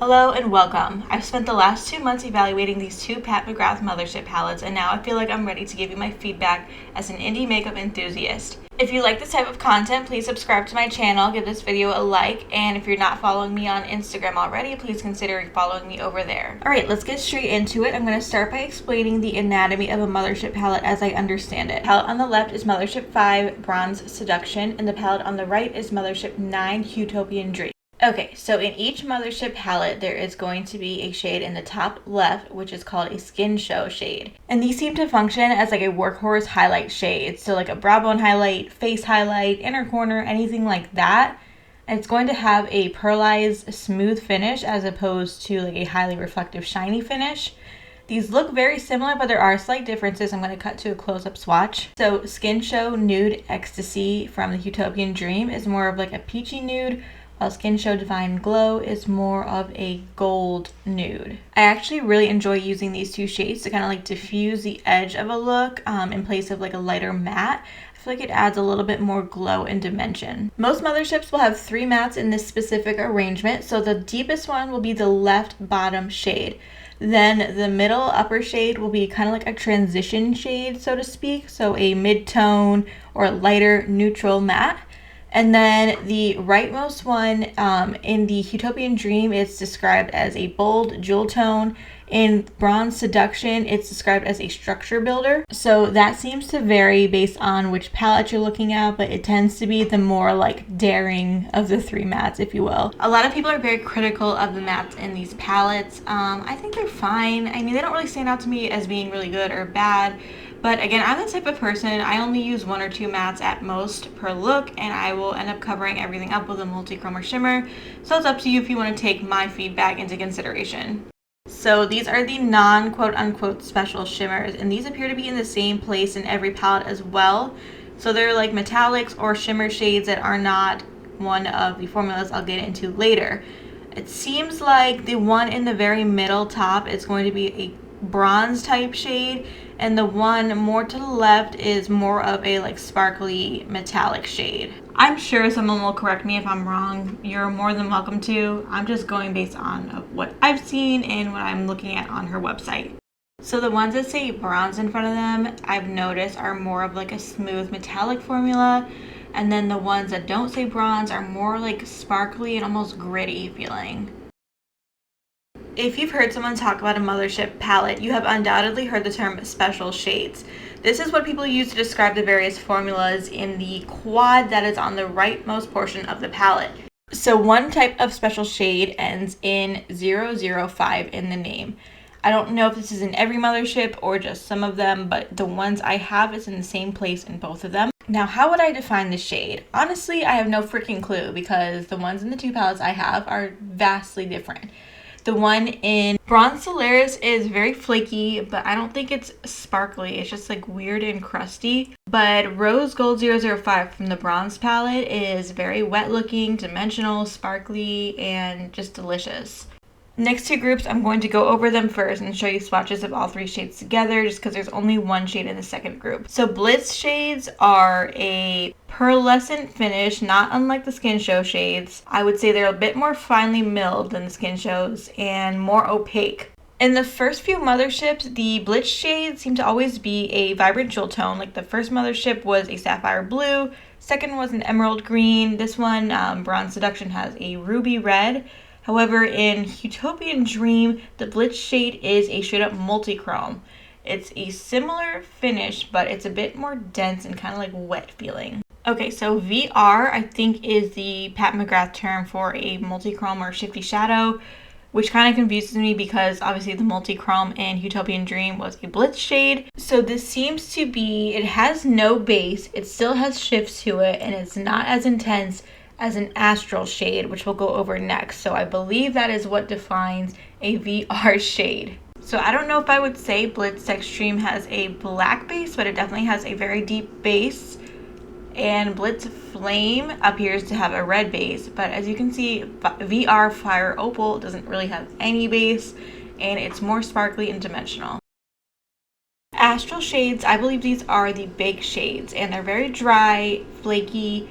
Hello and welcome. I've spent the last 2 months evaluating these two Pat McGrath Mothership palettes, and now I feel like I'm ready to give you my feedback as an indie makeup enthusiast. If you like this type of content, please subscribe to my channel, give this video a like, and if you're not following me on Instagram already, please consider following me over there. Alright, let's get straight into it. I'm going to start by explaining the anatomy of a Mothership palette as I understand it. The palette on the left is Mothership 5 Bronze Seduction, and the palette on the right is Mothership 9 Huetopian Dream. Okay, so in each Mothership palette, there is going to be a shade in the top left, which is called a Skin Show shade. And these seem to function as like a workhorse highlight shade. So like a brow bone highlight, face highlight, inner corner, anything like that. And it's going to have a pearlized smooth finish as opposed to like a highly reflective shiny finish. These look very similar, but there are slight differences. I'm going to cut to a close-up swatch. So Skin Show Nude Ecstasy from the Huetopian Dream is more of like a peachy nude, while Skin Show Divine Glow is more of a gold nude. I actually really enjoy using these two shades to kind of like diffuse the edge of a look in place of like a lighter matte. I feel like it adds a little bit more glow and dimension. Most Motherships will have 3 mattes in this specific arrangement, so the deepest one will be the left bottom shade. Then the middle upper shade will be kind of like a transition shade, so to speak, so a mid-tone or lighter neutral matte. And then the rightmost one in the Huetopian Dream, it's described as a bold jewel tone. In Bronze Seduction, it's described as a structure builder. So that seems to vary based on which palette you're looking at, but it tends to be the more like daring of the 3 mattes, if you will. A lot of people are very critical of the mattes in these palettes. I think they're fine. I mean, they don't really stand out to me as being really good or bad. But again, I'm the type of person, I only use 1 or 2 mattes at most per look, and I will end up covering everything up with a multi-chrome or shimmer. So it's up to you if you want to take my feedback into consideration. So these are the non-quote-unquote special shimmers, and these appear to be in the same place in every palette as well. So they're like metallics or shimmer shades that are not one of the formulas I'll get into later. It seems like the one in the very middle top is going to be a bronze type shade, and the one more to the left is more of a like sparkly metallic shade. I'm sure someone will correct me if I'm wrong. You're more than welcome to. I'm just going based on what I've seen and what I'm looking at on her website. So the ones that say bronze in front of them, I've noticed are more of like a smooth metallic formula, and then the ones that don't say bronze are more like sparkly and almost gritty feeling. If you've heard someone talk about a Mothership palette, you have undoubtedly heard the term special shades. This is what people use to describe the various formulas in the quad that is on the rightmost portion of the palette. So one type of special shade ends in 005 in the name. I don't know if this is in every Mothership or just some of them, but the ones I have is in the same place in both of them. Now, how would I define the shade? Honestly, I have no freaking clue because the ones in the 2 palettes I have are vastly different. The one in Bronze Solaris is very flaky, but I don't think it's sparkly. It's just like weird and crusty. But Rose Gold 005 from the Bronze palette is very wet looking, dimensional, sparkly, and just delicious. Next 2 groups, I'm going to go over them first and show you swatches of all 3 shades together just because there's only 1 shade in the second group. So Blitz shades are a pearlescent finish, not unlike the Skin Show shades. I would say they're a bit more finely milled than the Skin Shows and more opaque. In the first few Motherships, the Blitz shades seem to always be a vibrant jewel tone. Like the first Mothership was a sapphire blue, second was an emerald green. This one, Bronze Seduction, has a ruby red. However, in Huetopian Dream, the Blitz shade is a straight up multi-chrome. It's a similar finish, but it's a bit more dense and kind of like wet feeling. Okay, so VR, I think, is the Pat McGrath term for a multi-chrome or shifty shadow, which kind of confuses me because obviously the multi-chrome in Huetopian Dream was a Blitz shade. So this seems to be, it has no base, it still has shifts to it, and it's not as intense as an Astral shade, which we'll go over next. So I believe that is what defines a VR shade. So I don't know if I would say Blitz Sextreme has a black base, but it definitely has a very deep base. And Blitz Flame appears to have a red base, but as you can see, VR Fire Opal doesn't really have any base, and it's more sparkly and dimensional. Astral shades, I believe these are the big shades, and they're very dry, flaky,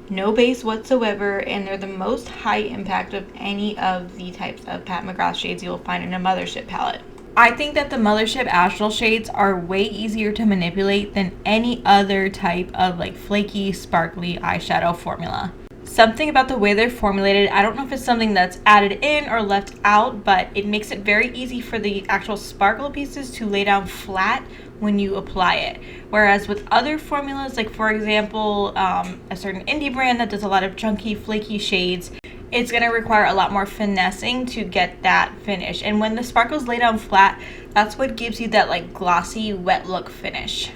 no base whatsoever, and they're the most high impact of any of the types of Pat McGrath shades you'll find in a Mothership palette. I think that the Mothership Astral shades are way easier to manipulate than any other type of like flaky, sparkly eyeshadow formula. Something about the way they're formulated, I don't know if it's something that's added in or left out, but it makes it very easy for the actual sparkle pieces to lay down flat when you apply it. Whereas with other formulas, like for example, a certain indie brand that does a lot of chunky, flaky shades, it's going to require a lot more finessing to get that finish. And when the sparkles lay down flat, that's what gives you that like glossy, wet look finish.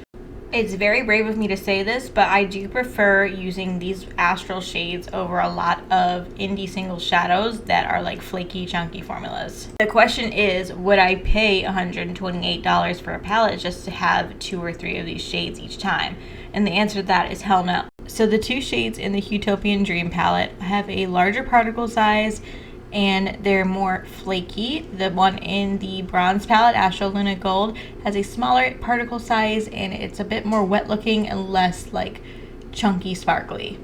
It's very brave of me to say this, but I do prefer using these Astral shades over a lot of indie single shadows that are like flaky, chunky formulas. The question is, would I pay $128 for a palette just to have 2 or 3 of these shades each time? And the answer to that is hell no. So the 2 shades in the Huetopian Dream palette have a larger particle size and they're more flaky. The one in the bronze palette, Astral Luna Gold, has a smaller particle size and it's a bit more wet looking and less like chunky sparkly.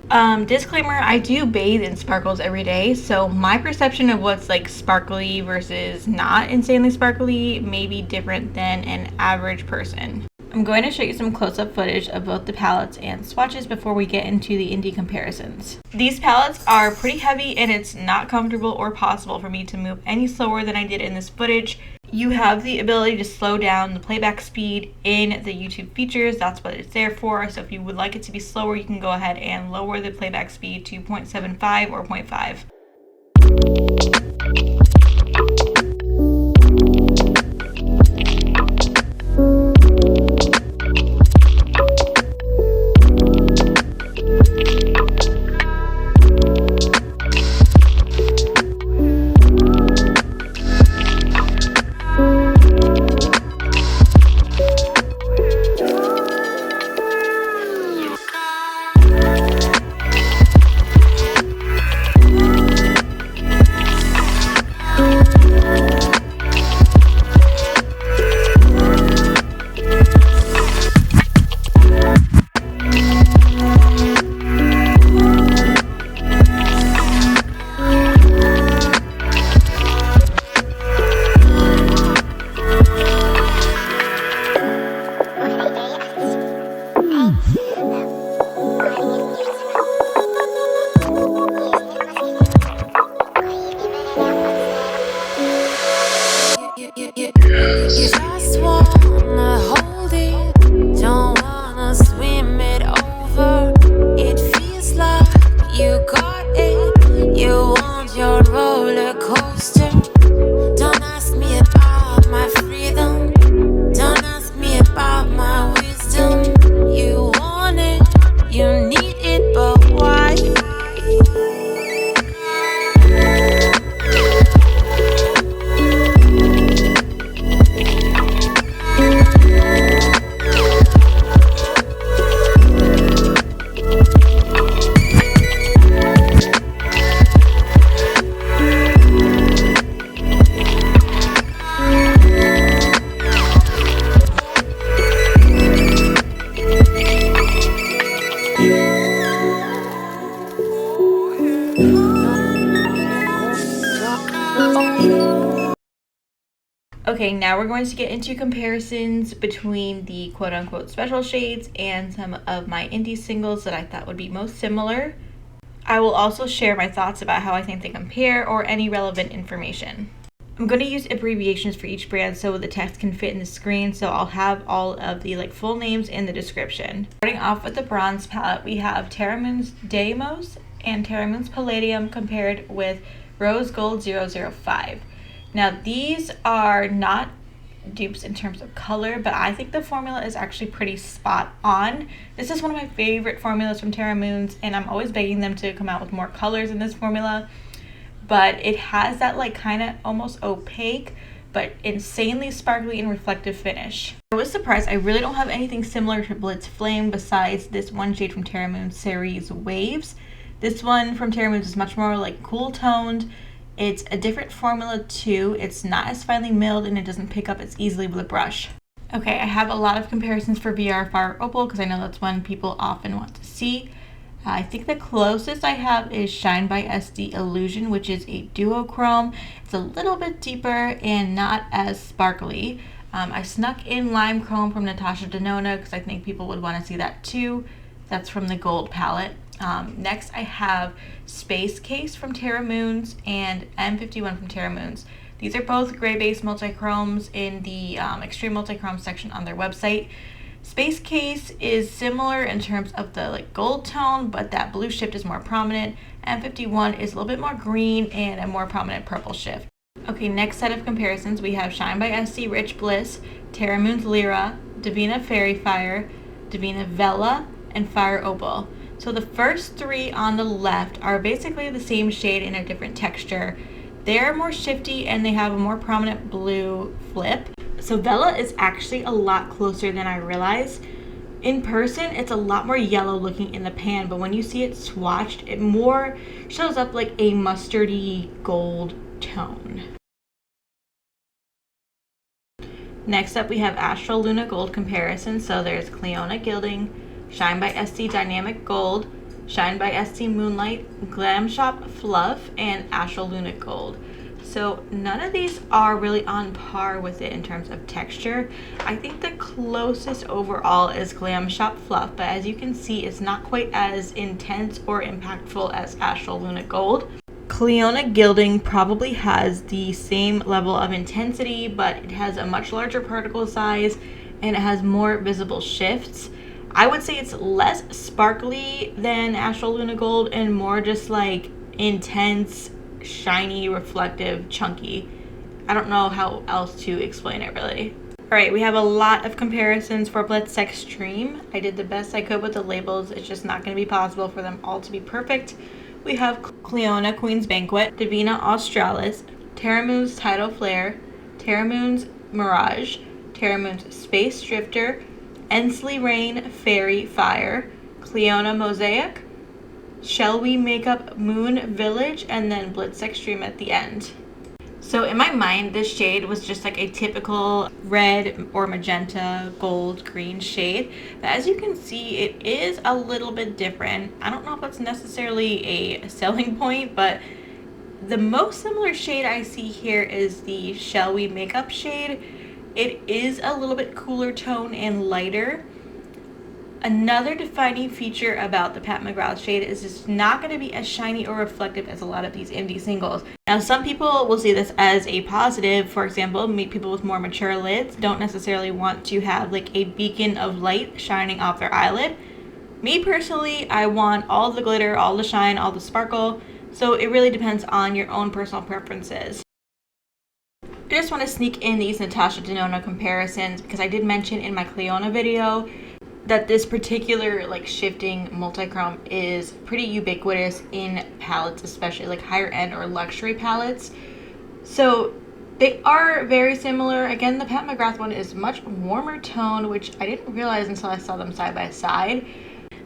Disclaimer, I do bathe in sparkles every day, so my perception of what's like sparkly versus not insanely sparkly may be different than an average person. I'm going to show you some close-up footage of both the palettes and swatches before we get into the indie comparisons. These palettes are pretty heavy and it's not comfortable or possible for me to move any slower than I did in this footage. You have the ability to slow down the playback speed in the YouTube features. That's what it's there for. So if you would like it to be slower, you can go ahead and lower the playback speed to 0.75 or 0.5. Okay, now we're going to get into comparisons between the quote-unquote special shades and some of my indie singles that I thought would be most similar. I will also share my thoughts about how I think they compare or any relevant information. I'm going to use abbreviations for each brand so the text can fit in the screen, so I'll have all of the full names in the description. Starting off with the bronze palette, we have Terra Moon's Deimos and Terra Moon's Palladium compared with Rose Gold 005. Now these are not dupes in terms of color, but I think the formula is actually pretty spot on. This is one of my favorite formulas from Terra Moon's, and I'm always begging them to come out with more colors in this formula. But it has that kind of almost opaque but insanely sparkly and reflective finish. I was surprised. I really don't have anything similar to Blitz Flame besides this one shade from Terra Moon's series Waves. This one from Terra Moon's is much more cool toned. It's a different formula too. It's not as finely milled and it doesn't pick up as easily with a brush. Okay, I have a lot of comparisons for VR Fire Opal because I know that's one people often want to see. I think the closest I have is Shine by SD Illusion, which is a duochrome. It's a little bit deeper and not as sparkly. I snuck in Lime Chrome from Natasha Denona because I think people would want to see that too. That's from the gold palette. Next I have Space Case from Terra Moons and M51 from Terra Moons. These are both gray-based multichromes in the Extreme Multichrome section on their website. Space Case is similar in terms of the gold tone, but that blue shift is more prominent. M51 is a little bit more green and a more prominent purple shift. Okay, next set of comparisons, we have Shine by SC Rich Bliss, Terra Moons Lyra, Devinah Fairy Fire, Devinah Vela, and Fire Opal. So the first three on the left are basically the same shade in a different texture. They're more shifty and they have a more prominent blue flip. So Vela is actually a lot closer than I realized. In person, it's a lot more yellow looking in the pan, but when you see it swatched, it more shows up like a mustardy gold tone. Next up, we have Astral Luna Gold comparison. So there's Clionadh Gilding, Shine by SC Dynamic Gold, Shine by SC Moonlight, Glam Shop Fluff, and Astral Luna Gold. So none of these are really on par with it in terms of texture. I think the closest overall is Glam Shop Fluff, but as you can see, it's not quite as intense or impactful as Astral Luna Gold. Clionadh Gilding probably has the same level of intensity, but it has a much larger particle size and it has more visible shifts. I would say it's less sparkly than Astral Luna Gold and more just like intense, shiny, reflective, chunky. I don't know how else to explain it really. Alright, we have a lot of comparisons for Blitz Sextreme. I did the best I could with the labels. It's just not going to be possible for them all to be perfect. We have Clionadh Queen's Banquet, Devinah Australis, Terra Moons Tidal Flare, Terra Moons Mirage, Terra Moons Space Drifter, Ensley Rain Fairy Fire, Clionadh Mosaic, ShellWe Makeup Moon Village, and then Blitz Extreme at the end. So in my mind, this shade was just like a typical red or magenta, gold, green shade. But as you can see, it is a little bit different. I don't know if that's necessarily a selling point, but the most similar shade I see here is the ShellWe Makeup shade. It is a little bit cooler tone and lighter. Another defining feature about the Pat McGrath shade is it's not going to be as shiny or reflective as a lot of these indie singles. Now, some people will see this as a positive. For example, people with more mature lids don't necessarily want to have like a beacon of light shining off their eyelid. Me personally, I want all the glitter, all the shine, all the sparkle. So it really depends on your own personal preferences. I just want to sneak in these Natasha Denona comparisons because I did mention in my Clionadh video that this particular like shifting multichrome is pretty ubiquitous in palettes, especially like higher end or luxury palettes. So they are very similar. Again, the Pat McGrath one is much warmer tone, which I didn't realize until I saw them side by side.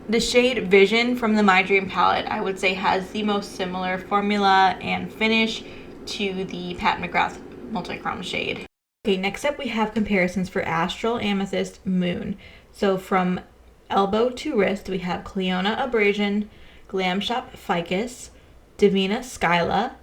The shade Vision from the My Dream palette, I would say, has the most similar formula and finish to the Pat McGrath multichrome shade. Okay, next up we have comparisons for Astral, Amethyst, Moon. So from elbow to wrist, we have Clionadh Abrasion, Glam Shop Ficus, Devinah Skyla,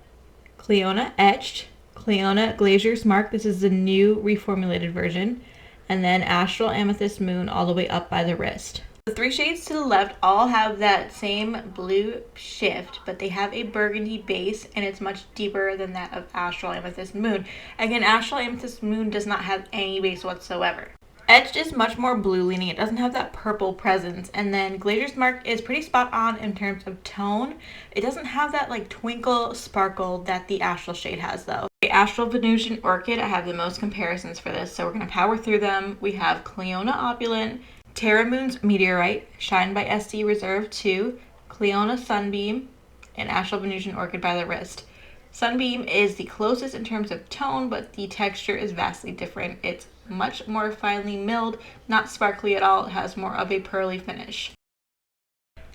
Clionadh Etched, Clionadh Glazier's Mark, this is the new reformulated version, and then Astral, Amethyst, Moon all the way up by the wrist. The three shades to the left all have that same blue shift, but they have a burgundy base and it's much deeper than that of Astral, Amethyst, Moon. Again, Astral, Amethyst, Moon does not have any base whatsoever. Etched is much more blue leaning. It doesn't have that purple presence. And then Glazier's Mark is pretty spot on in terms of tone. It doesn't have that like twinkle sparkle that the Astral shade has though. The Astral Venusian Orchid, I have the most comparisons for this, so we're going to power through them. We have Clionadh Opulent, Terra Moons Meteorite, Shine by SD Reserve 2, Clionadh Sunbeam, and Astral Venusian Orchid by the wrist. Sunbeam is the closest in terms of tone, but the texture is vastly different. It's much more finely milled, not sparkly at all. It has more of a pearly finish.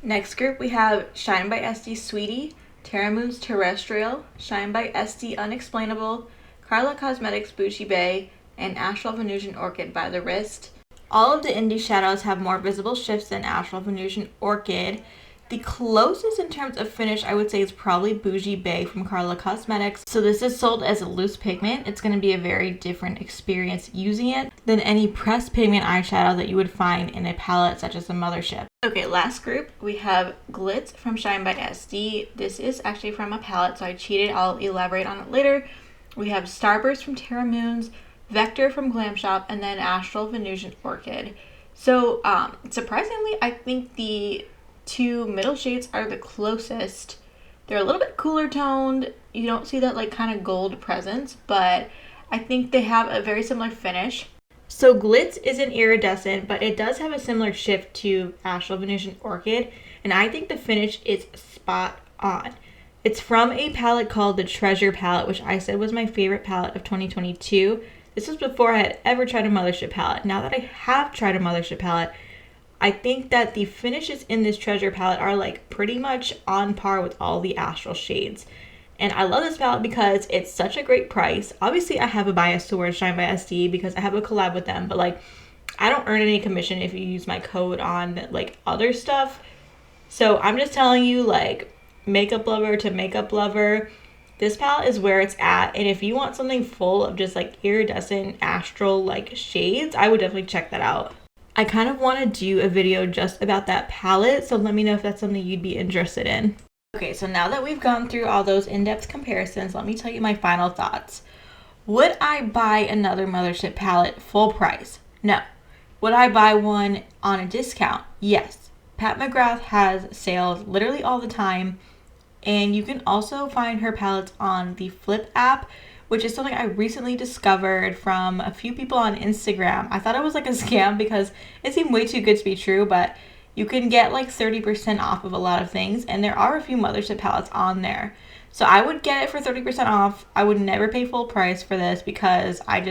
Next group we have Shine by SD Sweetie, Terra Moons Terrestrial, Shine by SD Unexplainable, Karla Cosmetics Bushi Bay, and Astral Venusian Orchid by the wrist. All of the indie shadows have more visible shifts than Astral Venusian Orchid. The closest in terms of finish I would say is probably Bougie Bay from Karla Cosmetics. So this is sold as a loose pigment. It's going to be a very different experience using it than any pressed pigment eyeshadow that you would find in a palette such as the Mothership. Okay, last group, we have Blitz from Shine by SD. This is actually from a palette, so I cheated. I'll elaborate on it later. We have Starburst from Terra Moons, Vector from Glam Shop, and then Astral Venusiuan Orchid. So surprisingly, I think the two middle shades are the closest. They're a little bit cooler toned. You don't see that like kind of gold presence, but I think they have a very similar finish. So Glitz isn't iridescent, but it does have a similar shift to Astral Venusiuan Orchid, and I think the finish is spot on. It's from a palette called the Treasure palette, which I said was my favorite palette of 2022. This was before I had ever tried a Mothership palette. Now that I have tried a Mothership palette, I think that the finishes in this Treasure palette are like pretty much on par with all the Astral shades. And I love this palette because it's such a great price. Obviously, I have a bias towards Shine by SD because I have a collab with them, but like I don't earn any commission if you use my code on like other stuff. So I'm just telling you, like, makeup lover to makeup lover, this palette is where it's at. And if you want something full of just like iridescent Astral like shades, I would definitely check that out. I kind of want to do a video just about that palette, so let me know if that's something you'd be interested in. Okay, so now that we've gone through all those in-depth comparisons, let me tell you my final thoughts. Would I buy another Mothership palette full price? No. Would I buy one on a discount? Yes. Pat Mcgrath has sales literally all the time, and you can also find her palettes on the Flip app, which is something I recently discovered from a few people on Instagram. I thought it was like a scam because it seemed way too good to be true, but you can get like 30% off of a lot of things, and there are a few Mothership palettes on there. So I would get it for 30% off. I would never pay full price for this because I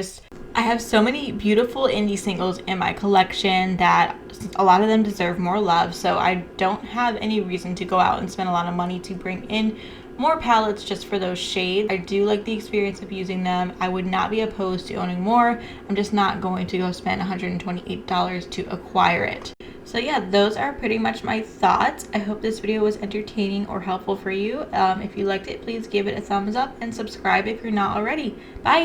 have so many beautiful indie singles in my collection that a lot of them deserve more love. So I don't have any reason to go out and spend a lot of money to bring in more palettes just for those shades. I do like the experience of using them. I would not be opposed to owning more. I'm just not going to go spend $128 to acquire it. So yeah, those are pretty much my thoughts. I hope this video was entertaining or helpful for you. If you liked it, please give it a thumbs up and subscribe if you're not already. Bye!